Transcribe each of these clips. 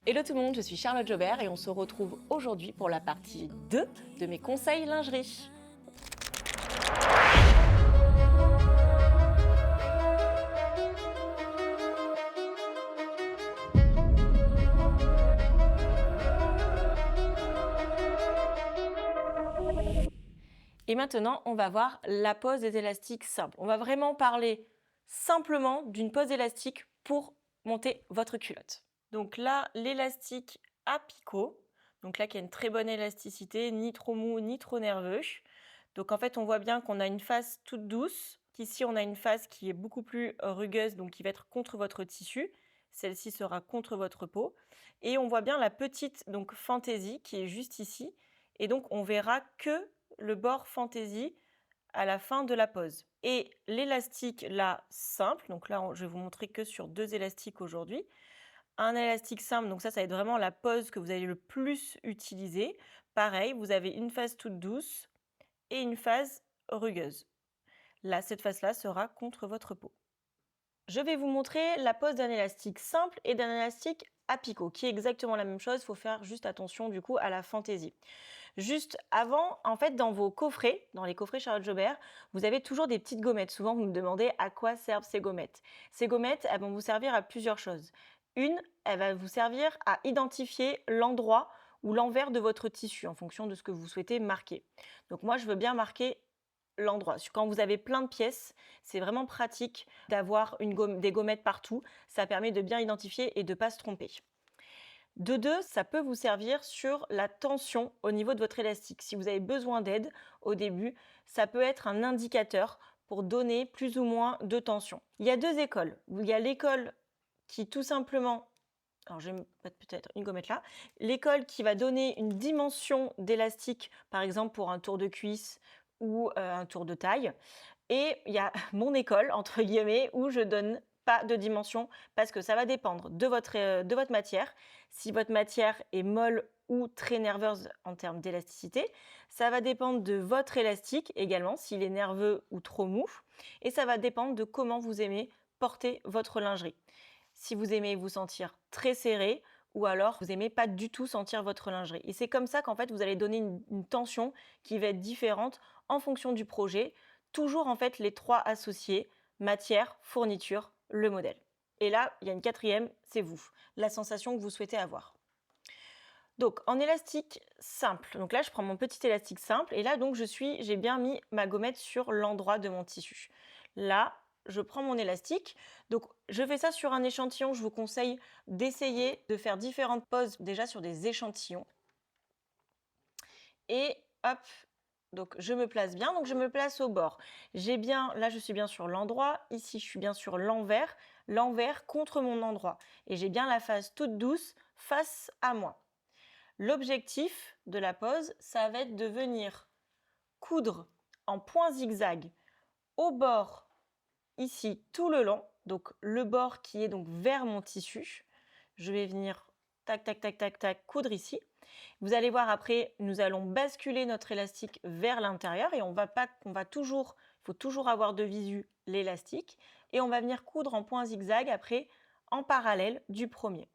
Hello tout le monde, je suis Charlotte Jobert et on se retrouve aujourd'hui pour la partie 2 de mes conseils lingerie. Et maintenant, on va voir la pose des élastiques simple. On va vraiment parler simplement d'une pose élastique pour monter votre culotte. Donc là, l'élastique à picot. Donc là, qui a une très bonne élasticité, ni trop mou, ni trop nerveux. Donc en fait, on voit bien qu'on a une face toute douce. Ici, on a une face qui est beaucoup plus rugueuse, donc qui va être contre votre tissu. Celle-ci sera contre votre peau. Et on voit bien la petite donc fantaisie qui est juste ici. Et donc, on verra que le bord fantaisie à la fin de la pose. Et l'élastique là simple, donc là je vais vous montrer que sur 2 élastiques aujourd'hui. Un élastique simple, donc ça va être vraiment la pose que vous allez le plus utiliser. Pareil, vous avez une face toute douce et une face rugueuse. Là, cette face-là sera contre votre peau. Je vais vous montrer la pose d'un élastique simple et d'un élastique à picot, qui est exactement la même chose. Il faut faire juste attention du coup à la fantaisie. Juste avant, en fait, dans vos coffrets, dans les coffrets Charlotte Jobert, vous avez toujours des petites gommettes. Souvent, vous me demandez à quoi servent ces gommettes. Ces gommettes, elles vont vous servir à plusieurs choses. Une, elle va vous servir à identifier l'endroit ou l'envers de votre tissu en fonction de ce que vous souhaitez marquer. Donc moi, je veux bien marquer l'endroit. Quand vous avez plein de pièces, c'est vraiment pratique d'avoir des gommettes partout. Ça permet de bien identifier et de ne pas se tromper. De deux, ça peut vous servir sur la tension au niveau de votre élastique. Si vous avez besoin d'aide au début, ça peut être un indicateur pour donner plus ou moins de tension. Il y a 2 écoles. Il y a l'école qui tout simplement, alors je vais mettre peut-être une gommette là, l'école qui va donner une dimension d'élastique, par exemple pour un tour de cuisse ou un tour de taille. Et il y a mon école, entre guillemets, où je donne pas de dimension parce que ça va dépendre de votre matière. Si votre matière est molle ou très nerveuse en termes d'élasticité, ça va dépendre de votre élastique également, s'il est nerveux ou trop mou. Et ça va dépendre de comment vous aimez porter votre lingerie. Si vous aimez vous sentir très serré ou alors vous aimez pas du tout sentir votre lingerie. Et c'est comme ça qu'en fait vous allez donner une tension qui va être différente en fonction du projet. Toujours en fait les 3 associés, matière, fourniture, le modèle. Et là, il y a une 4e, c'est vous, la sensation que vous souhaitez avoir. Donc en élastique simple, donc là je prends mon petit élastique simple et là donc j'ai bien mis ma gommette sur l'endroit de mon tissu. Là, je prends mon élastique. Donc je fais ça sur un échantillon, je vous conseille d'essayer de faire différentes poses déjà sur des échantillons. Et hop, donc je me place bien, donc je me place au bord. Là je suis bien sur l'endroit, ici je suis bien sur l'envers contre mon endroit. Et j'ai bien la face toute douce face à moi. L'objectif de la pose, ça va être de venir coudre en point zigzag au bord, ici tout le long, donc le bord qui est donc vers mon tissu. Je vais venir tac, tac, tac, tac, tac, coudre ici. Vous allez voir après, nous allons basculer notre élastique vers l'intérieur et il faut toujours avoir de visu l'élastique et on va venir coudre en point zigzag après en parallèle du premier.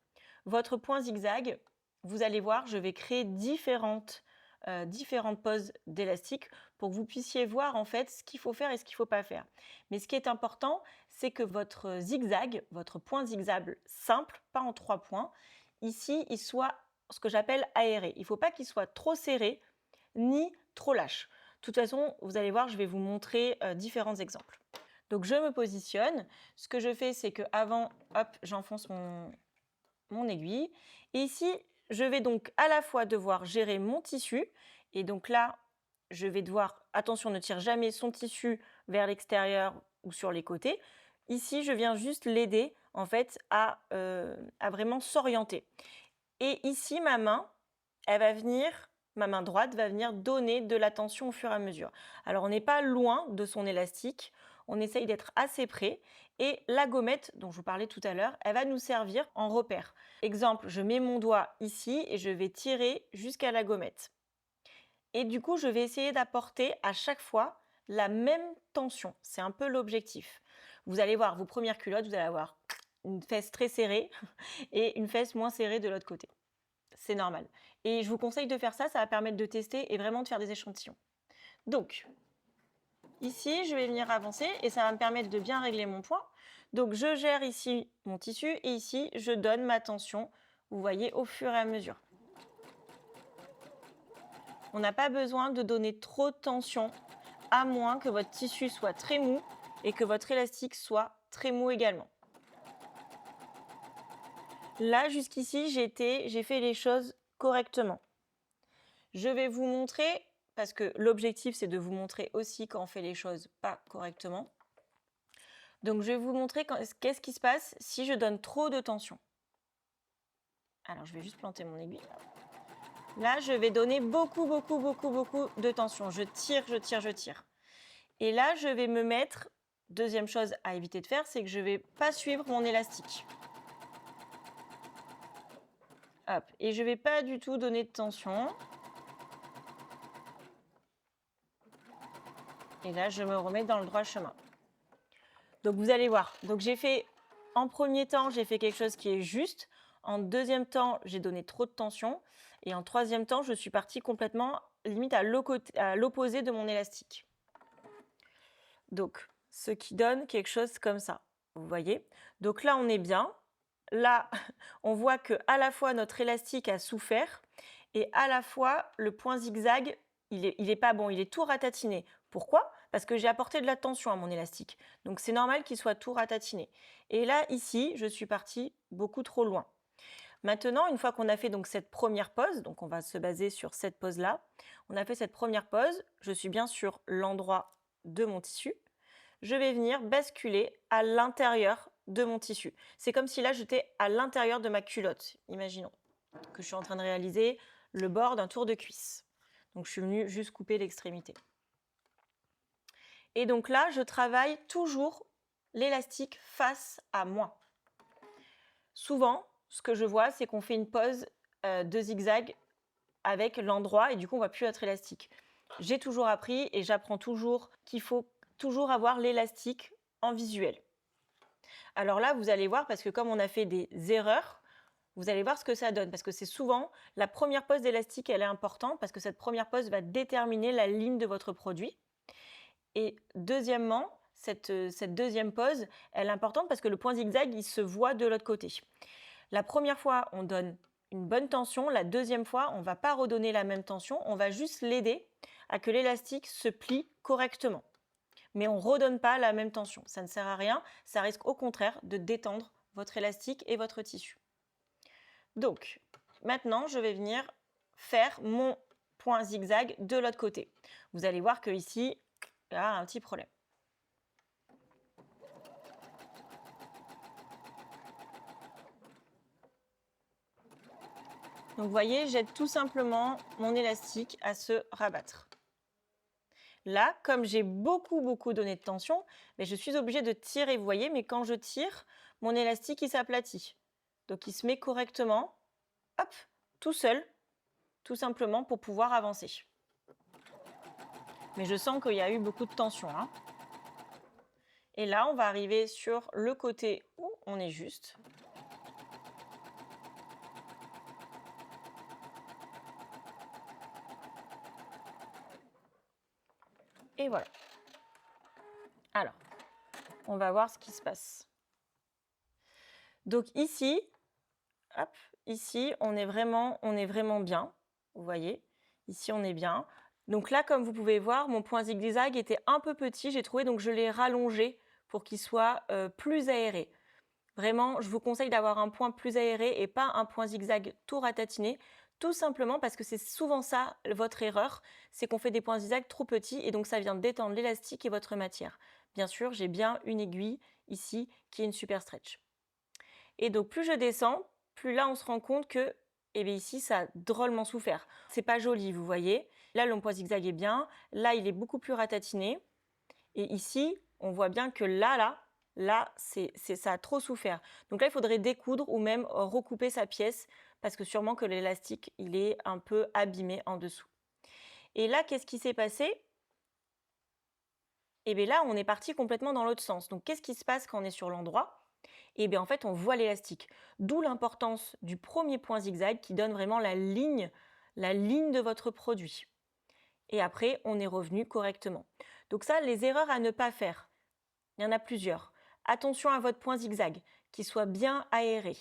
Votre point zigzag, vous allez voir, je vais créer différentes poses d'élastique pour que vous puissiez voir en fait ce qu'il faut faire et ce qu'il ne faut pas faire. Mais ce qui est important, c'est que votre zigzag, votre point zigzag simple, pas en 3 points, ici, il soit ce que j'appelle aéré. Il ne faut pas qu'il soit trop serré ni trop lâche. De toute façon, vous allez voir, je vais vous montrer différents exemples. Donc je me positionne. Ce que je fais, c'est que avant, hop, j'enfonce mon aiguille. Et ici, je vais donc à la fois devoir gérer mon tissu. Et donc là, je vais devoir, attention, ne tire jamais son tissu vers l'extérieur ou sur les côtés. Ici, je viens juste l'aider en fait à vraiment s'orienter. Et ici, ma main droite va venir donner de la tension au fur et à mesure. Alors, on n'est pas loin de son élastique, on essaye d'être assez près. Et la gommette dont je vous parlais tout à l'heure, elle va nous servir en repère. Exemple, je mets mon doigt ici et je vais tirer jusqu'à la gommette. Et du coup, je vais essayer d'apporter à chaque fois la même tension. C'est un peu l'objectif. Vous allez voir vos premières culottes, vous allez avoir une fesse très serrée et une fesse moins serrée de l'autre côté. C'est normal. Et je vous conseille de faire ça, ça va permettre de tester et vraiment de faire des échantillons. Donc, ici, je vais venir avancer et ça va me permettre de bien régler mon poids. Donc, je gère ici mon tissu et ici, je donne ma tension, vous voyez, au fur et à mesure. On n'a pas besoin de donner trop de tension, à moins que votre tissu soit très mou et que votre élastique soit très mou également. Là, jusqu'ici, j'ai fait les choses correctement. Je vais vous montrer, parce que l'objectif, c'est de vous montrer aussi quand on fait les choses pas correctement. Donc, je vais vous montrer qu'est-ce qui se passe si je donne trop de tension. Alors, je vais juste planter mon aiguille. Là, je vais donner beaucoup de tension. Je tire, je tire, je tire. Et là, je vais me mettre, deuxième chose à éviter de faire, c'est que je ne vais pas suivre mon élastique. Hop. Et je ne vais pas du tout donner de tension. Et là, je me remets dans le droit chemin. Donc, vous allez voir. Donc, en premier temps, j'ai fait quelque chose qui est juste. En deuxième temps, j'ai donné trop de tension. Et en troisième temps, je suis partie complètement, limite à l'opposé de mon élastique. Donc, ce qui donne quelque chose comme ça. Vous voyez? Donc là, on est bien. Là, on voit que à la fois notre élastique a souffert et à la fois le point zigzag, il est pas bon, il est tout ratatiné. Pourquoi? Parce que j'ai apporté de la tension à mon élastique. Donc c'est normal qu'il soit tout ratatiné. Et là, ici, je suis partie beaucoup trop loin. Maintenant, une fois qu'on a fait donc cette première pose, donc on va se baser sur cette pose-là, on a fait cette première pose, je suis bien sur l'endroit de mon tissu, je vais venir basculer à l'intérieur de mon tissu. C'est comme si là, j'étais à l'intérieur de ma culotte. Imaginons que je suis en train de réaliser le bord d'un tour de cuisse. Donc, je suis venue juste couper l'extrémité. Et donc là, je travaille toujours l'élastique face à moi. Souvent, ce que je vois, c'est qu'on fait une pose de zigzag avec l'endroit et du coup, on ne voit plus notre élastique. J'ai toujours appris et j'apprends toujours qu'il faut toujours avoir l'élastique en visuel. Alors là, vous allez voir, parce que comme on a fait des erreurs, vous allez voir ce que ça donne. Parce que c'est souvent, la première pose d'élastique, elle est importante parce que cette première pose va déterminer la ligne de votre produit. Et deuxièmement, cette deuxième pose, elle est importante parce que le point zigzag, il se voit de l'autre côté. La première fois, on donne une bonne tension. La deuxième fois, on ne va pas redonner la même tension. On va juste l'aider à que l'élastique se plie correctement. Mais on ne redonne pas la même tension. Ça ne sert à rien. Ça risque au contraire de détendre votre élastique et votre tissu. Donc, maintenant, je vais venir faire mon point zigzag de l'autre côté. Vous allez voir qu'ici, il y a un petit problème. Donc, vous voyez, j'aide tout simplement mon élastique à se rabattre. Là, comme j'ai beaucoup donné de tension, mais je suis obligée de tirer, vous voyez, mais quand je tire, mon élastique, il s'aplatit. Donc, il se met correctement, hop, tout seul, tout simplement pour pouvoir avancer. Mais je sens qu'il y a eu beaucoup de tension, hein. Et là, on va arriver sur le côté où on est juste. Et voilà. Alors, on va voir ce qui se passe. Donc ici, hop, ici, on est vraiment bien. Vous voyez, ici, on est bien. Donc là, comme vous pouvez voir, mon point zigzag était un peu petit, j'ai trouvé, donc je l'ai rallongé pour qu'il soit plus aéré. Vraiment, je vous conseille d'avoir un point plus aéré et pas un point zigzag tout ratatiné, tout simplement parce que c'est souvent ça votre erreur, c'est qu'on fait des points zigzag trop petits et donc ça vient détendre l'élastique et votre matière. Bien sûr, j'ai bien une aiguille ici qui est une super stretch. Et donc plus je descends, plus là on se rend compte que ici ça a drôlement souffert. C'est pas joli, vous voyez. Là le point zigzag est bien, là il est beaucoup plus ratatiné. Et ici, on voit bien que là, ça a trop souffert. Donc là, il faudrait découdre ou même recouper sa pièce parce que sûrement que l'élastique, il est un peu abîmé en dessous. Et là, qu'est-ce qui s'est passé? Et bien là, on est parti complètement dans l'autre sens. Donc, qu'est-ce qui se passe quand on est sur l'endroit? et bien en fait on voit l'élastique. D'où l'importance du premier point zigzag qui donne vraiment la ligne de votre produit. Et après, on est revenu correctement. Donc ça, les erreurs à ne pas faire, il y en a plusieurs. Attention à votre point zigzag, qu'il soit bien aéré.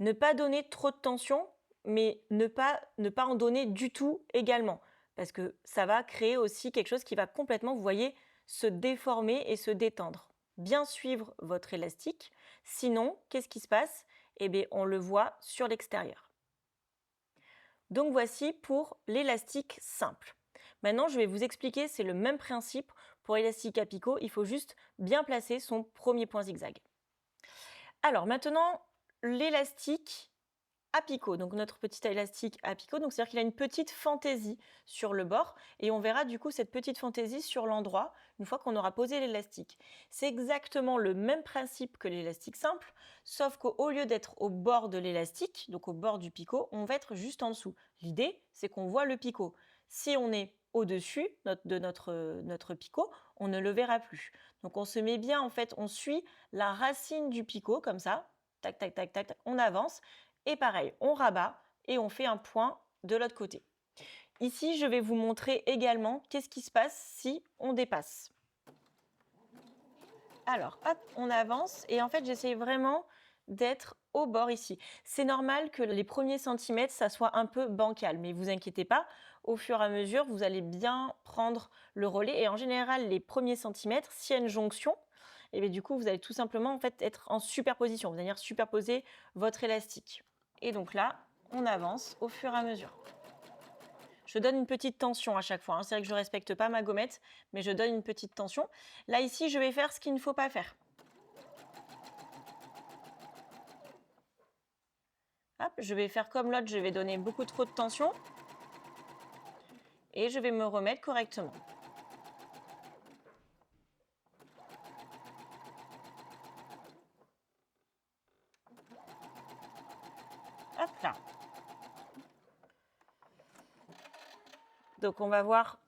Ne pas donner trop de tension, mais ne pas en donner du tout également, parce que ça va créer aussi quelque chose qui va complètement, vous voyez, se déformer et se détendre. Bien suivre votre élastique, sinon, qu'est-ce qui se passe? Eh bien, on le voit sur l'extérieur. Donc voici pour l'élastique simple. Maintenant, je vais vous expliquer, c'est le même principe pour l'élastique à picot, il faut juste bien placer son premier point zigzag. Alors maintenant, l'élastique à picot, donc notre petit élastique à picot, donc c'est-à-dire qu'il a une petite fantaisie sur le bord et on verra du coup cette petite fantaisie sur l'endroit une fois qu'on aura posé l'élastique. C'est exactement le même principe que l'élastique simple, sauf qu'au lieu d'être au bord de l'élastique, donc au bord du picot, on va être juste en dessous. L'idée, c'est qu'on voit le picot. Si on est au-dessus de notre picot, on ne le verra plus. Donc on se met bien, en fait, on suit la racine du picot comme ça, tac, tac, tac, tac, tac, on avance. Et pareil, on rabat et on fait un point de l'autre côté. Ici, je vais vous montrer également qu'est-ce qui se passe si on dépasse. Alors, hop, on avance et en fait, j'essaie vraiment d'être au bord ici. C'est normal que les premiers centimètres, ça soit un peu bancal, mais vous inquiétez pas, au fur et à mesure, vous allez bien prendre le relais et en général, les premiers centimètres, s'il y a une jonction, et bien du coup, vous allez tout simplement en fait être en superposition, vous allez venir superposer votre élastique. Et donc là, on avance au fur et à mesure. Je donne une petite tension à chaque fois, hein. C'est vrai que je ne respecte pas ma gommette, mais je donne une petite tension. Là, ici, je vais faire ce qu'il ne faut pas faire. Hop, je vais faire comme l'autre, je vais donner beaucoup trop de tension. Et je vais me remettre correctement. Hop là. Donc, on va voir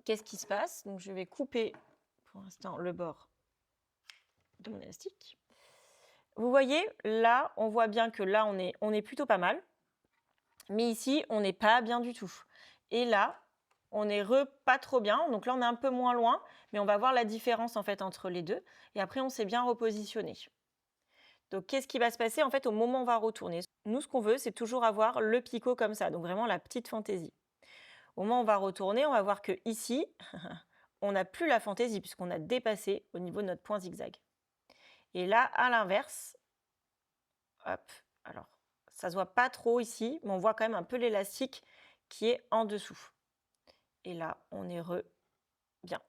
qu'est-ce qui se passe. Donc, je vais couper pour l'instant le bord de mon élastique. Vous voyez, là, on voit bien que là, on est plutôt pas mal. Mais ici, on n'est pas bien du tout. Et là, on n'est pas trop bien. Donc là, on est un peu moins loin, mais on va voir la différence en fait entre les deux. Et après, on s'est bien repositionné. Donc, qu'est-ce qui va se passer en fait au moment où on va retourner? Nous, ce qu'on veut, c'est toujours avoir le picot comme ça. Donc, vraiment la petite fantaisie. Au moment où on va retourner, on va voir que ici, on n'a plus la fantaisie puisqu'on a dépassé au niveau de notre point zigzag. Et là, à l'inverse, hop, alors, ça se voit pas trop ici, mais on voit quand même un peu l'élastique qui est en dessous. Et là, on est bien.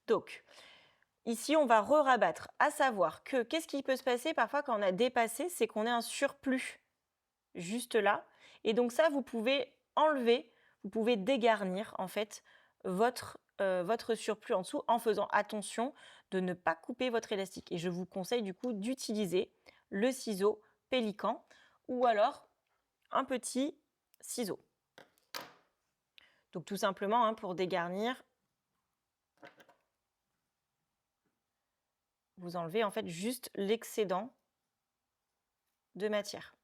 Donc, ici, on va rabattre, à savoir que qu'est-ce qui peut se passer parfois quand on a dépassé, c'est qu'on a un surplus juste là. Et donc ça, vous pouvez enlever, vous pouvez dégarnir en fait votre surplus en dessous en faisant attention de ne pas couper votre élastique. Et je vous conseille du coup d'utiliser le ciseau Pélican ou alors un petit ciseau. Donc tout simplement hein, pour dégarnir, vous enlevez en fait juste l'excédent de matière.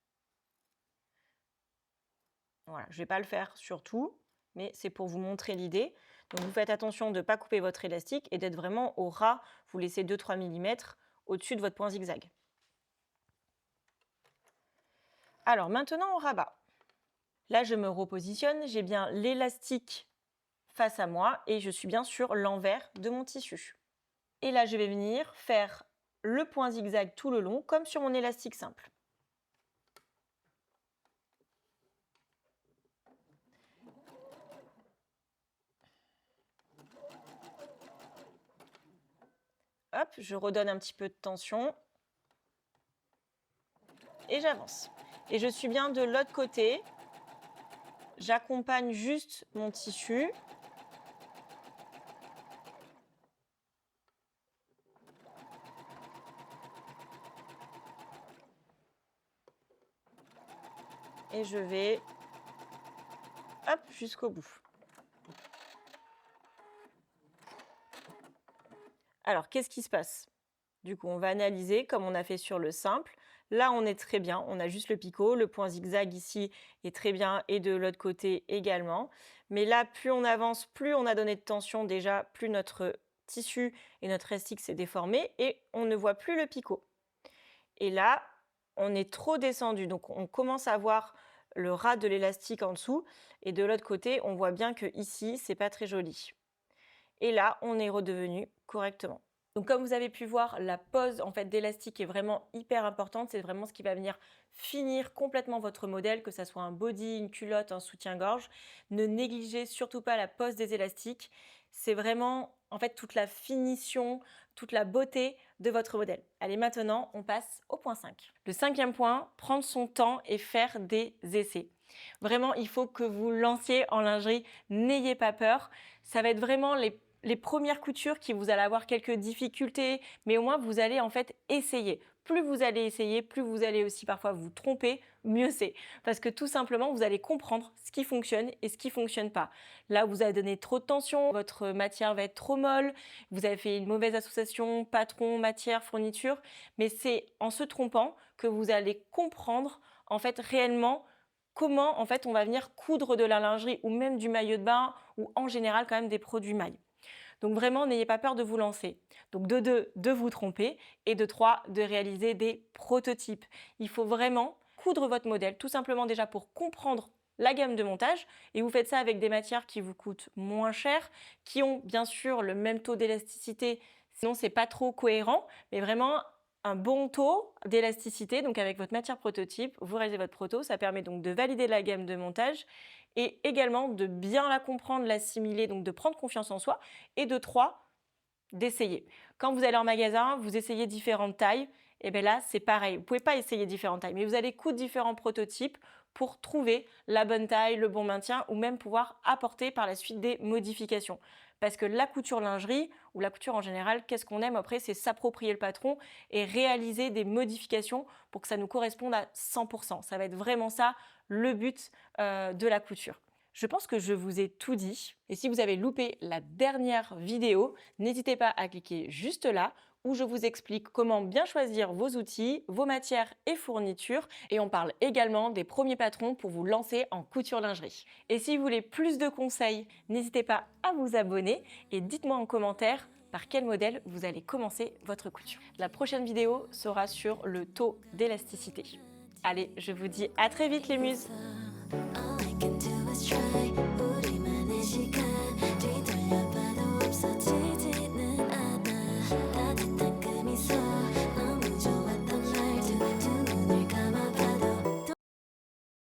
Voilà, je ne vais pas le faire sur tout, mais c'est pour vous montrer l'idée. Donc vous faites attention de ne pas couper votre élastique et d'être vraiment au ras. Vous laissez 2-3 mm au-dessus de votre point zigzag. Alors maintenant on rabat. Là je me repositionne, j'ai bien l'élastique face à moi et je suis bien sur l'envers de mon tissu. Et là je vais venir faire le point zigzag tout le long comme sur mon élastique simple. Hop, je redonne un petit peu de tension. Et j'avance. Et je suis bien de l'autre côté. J'accompagne juste mon tissu. Et je vais hop jusqu'au bout. Alors, qu'est-ce qui se passe? Du coup, on va analyser comme on a fait sur le simple. Là, on est très bien, on a juste le picot, le point zigzag ici est très bien et de l'autre côté également. Mais là, plus on avance, plus on a donné de tension déjà, plus notre tissu et notre élastique s'est déformé et on ne voit plus le picot. Et là, on est trop descendu, donc on commence à voir le ras de l'élastique en dessous et de l'autre côté, on voit bien que ici, c'est pas très joli. Et là, on est redevenu correctement. Donc comme vous avez pu voir, la pose en fait d'élastique est vraiment hyper importante. C'est vraiment ce qui va venir finir complètement votre modèle, que ce soit un body, une culotte, un soutien-gorge. Ne négligez surtout pas la pose des élastiques. C'est vraiment en fait toute la finition, toute la beauté de votre modèle. Allez, maintenant, on passe au point 5. Le 5e point, prendre son temps et faire des essais. Vraiment, il faut que vous lanciez en lingerie. N'ayez pas peur. Ça va être vraiment les premières coutures qui vous allez avoir quelques difficultés, mais au moins vous allez en fait essayer. Plus vous allez essayer, plus vous allez aussi parfois vous tromper, mieux c'est. Parce que tout simplement, vous allez comprendre ce qui fonctionne et ce qui ne fonctionne pas. Là, vous avez donné trop de tension, votre matière va être trop molle, vous avez fait une mauvaise association patron, matière, fourniture, mais c'est en se trompant que vous allez comprendre en fait réellement comment en fait on va venir coudre de la lingerie ou même du maillot de bain ou en général quand même des produits mailles. Donc vraiment, n'ayez pas peur de vous lancer. Donc de 2, de vous tromper et de 3, de réaliser des prototypes. Il faut vraiment coudre votre modèle, tout simplement déjà pour comprendre la gamme de montage et vous faites ça avec des matières qui vous coûtent moins cher, qui ont bien sûr le même taux d'élasticité, sinon c'est pas trop cohérent, mais vraiment un bon taux d'élasticité. Donc avec votre matière prototype, vous réalisez votre proto, ça permet donc de valider la gamme de montage et également de bien la comprendre, l'assimiler, donc de prendre confiance en soi et de 3, d'essayer. Quand vous allez en magasin, vous essayez différentes tailles, et bien là, c'est pareil. Vous ne pouvez pas essayer différentes tailles, mais vous allez coudre différents prototypes pour trouver la bonne taille, le bon maintien ou même pouvoir apporter par la suite des modifications. Parce que la couture lingerie ou la couture en général, qu'est-ce qu'on aime après? C'est s'approprier le patron et réaliser des modifications pour que ça nous corresponde à 100%. Ça va être vraiment ça le but de la couture. Je pense que je vous ai tout dit. Et si vous avez loupé la dernière vidéo, n'hésitez pas à cliquer juste là où je vous explique comment bien choisir vos outils, vos matières et fournitures. Et on parle également des premiers patrons pour vous lancer en couture lingerie. Et si vous voulez plus de conseils, n'hésitez pas à vous abonner et dites-moi en commentaire par quel modèle vous allez commencer votre couture. La prochaine vidéo sera sur le taux d'élasticité. Allez, je vous dis à très vite les muses! All I can do